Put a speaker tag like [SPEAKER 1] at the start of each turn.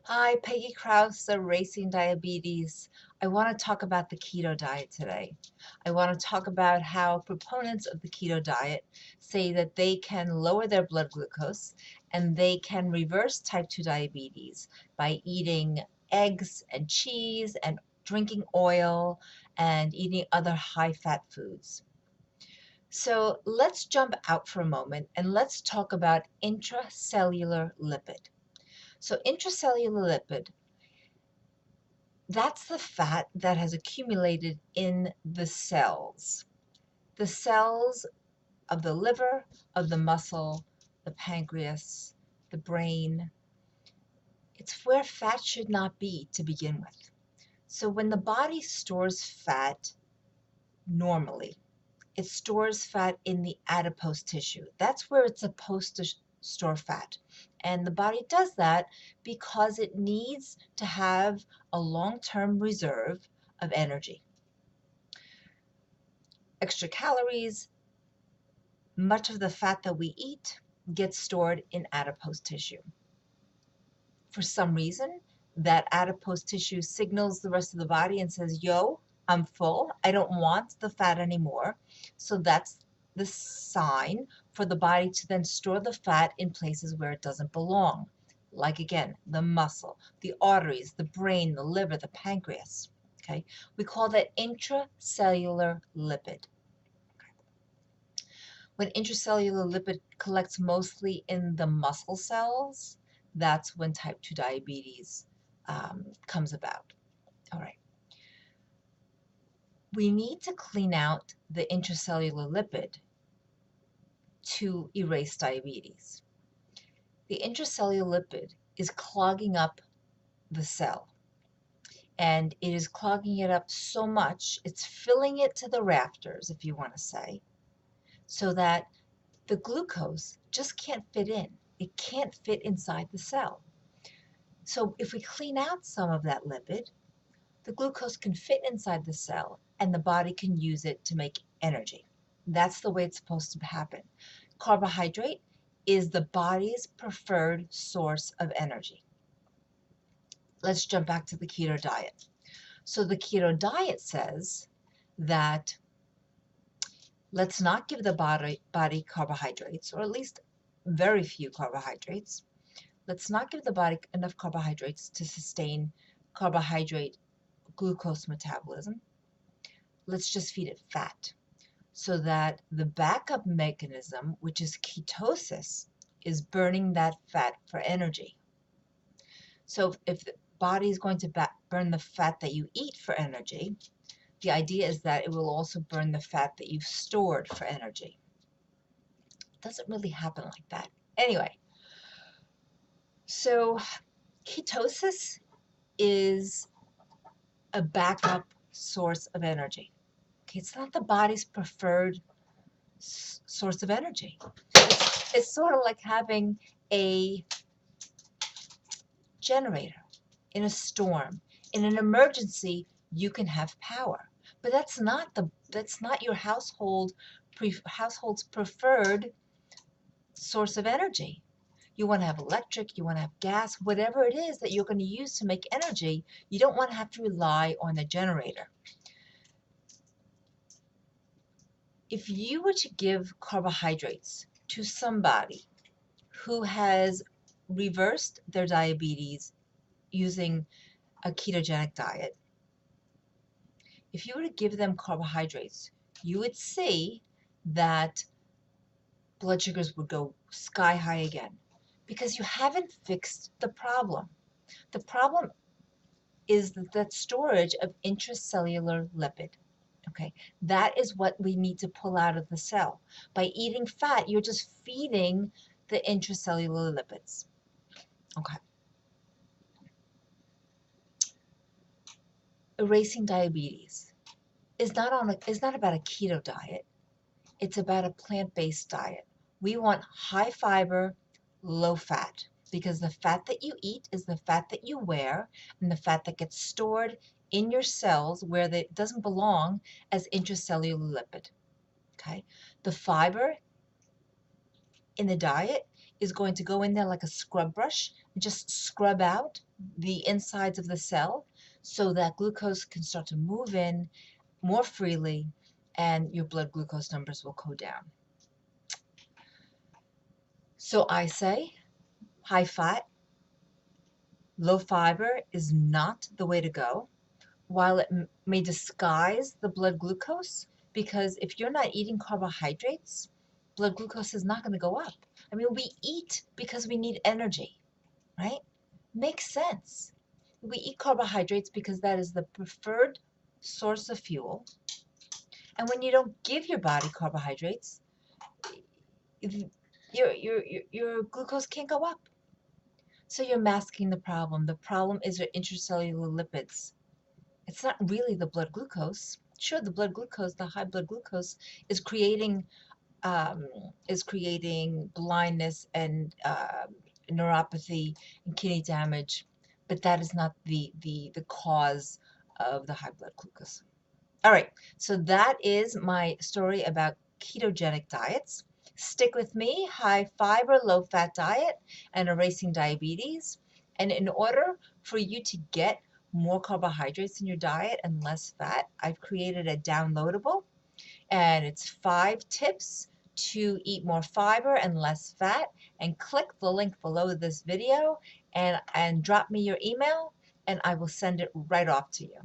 [SPEAKER 1] Hi, Peggy Kraus, Racing Diabetes. I want to talk about the keto diet today. I want to talk about how proponents of the keto diet say that they can lower their blood glucose and they can reverse type 2 diabetes by eating eggs and cheese and drinking oil and eating other high-fat foods. So let's jump out for a moment and let's talk about intracellular lipid. So intracellular lipid, that's the fat that has accumulated in the cells of the liver, of the muscle, the pancreas, the brain. It's where fat should not be to begin with. So when the body stores fat normally, it stores fat in the adipose tissue. That's where it's supposed to store fat. And the body does that because it needs to have a long-term reserve of energy. Extra calories, much of the fat that we eat gets stored in adipose tissue. For some reason, that adipose tissue signals the rest of the body and says, yo, I'm full. I don't want the fat anymore. So that's the sign for the body to then store the fat in places where it doesn't belong. Like again, the muscle, the arteries, the brain, the liver, the pancreas. Okay, we call that intracellular lipid. When intracellular lipid collects mostly in the muscle cells, that's when type 2 diabetes comes about. All right. We need to clean out the intracellular lipid to erase diabetes. The intracellular lipid is clogging up the cell, and it is clogging it up so much, it's filling it to the rafters, if you want to say, so that the glucose just can't fit in. It can't fit inside the cell. So if we clean out some of that lipid, the glucose can fit inside the cell and the body can use it to make energy. That's the way it's supposed to happen. Carbohydrate is the body's preferred source of energy. Let's jump back to the keto diet. So the keto diet says that let's not give the body carbohydrates, or at least very few carbohydrates. Let's not give the body enough carbohydrates to sustain carbohydrate glucose metabolism. Let's just feed it fat so that the backup mechanism, which is ketosis, is burning that fat for energy. So if the body is going to burn the fat that you eat for energy, the idea is that it will also burn the fat that you've stored for energy. It doesn't really happen like that. Anyway, so ketosis is a backup source of energy. Okay, it's not the body's preferred source of energy. It's sort of like having a generator in a storm. In an emergency, you can have power, but that's not your household's preferred source of energy. You want to have electric, you want to have gas, whatever it is that you're going to use to make energy. You don't want to have to rely on the generator. If you were to give carbohydrates to somebody who has reversed their diabetes using a ketogenic diet, if you were to give them carbohydrates, you would see that blood sugars would go sky high again because you haven't fixed the problem. The problem is that storage of intracellular lipid. Okay, that is what we need to pull out of the cell. By eating fat, you're just feeding the intracellular lipids. Okay. Erasing diabetes is not about a keto diet. It's about a plant-based diet. We want high fiber, low fat, because the fat that you eat is the fat that you wear and the fat that gets stored in your cells where it doesn't belong as intracellular lipid. Okay? The fiber in the diet is going to go in there like a scrub brush and just scrub out the insides of the cell so that glucose can start to move in more freely and your blood glucose numbers will go down. So I say high fat, low fiber is not the way to go. While it may disguise the blood glucose, because if you're not eating carbohydrates, blood glucose is not going to go up. I mean, we eat because we need energy, right? Makes sense. We eat carbohydrates because that is the preferred source of fuel. And when you don't give your body carbohydrates, your glucose can't go up. So you're masking the problem. The problem is your intracellular lipids. It's not really the blood glucose. Sure, the blood glucose, the high blood glucose, is creating um, blindness and neuropathy and kidney damage, but that is not the cause of the high blood glucose. All right, so that is my story about ketogenic diets. Stick with me, high fiber, low fat diet and erasing diabetes. And in order for you to get more carbohydrates in your diet and less fat, I've created a downloadable, and it's 5 tips to eat more fiber and less fat. And click the link below this video and drop me your email and I will send it right off to you.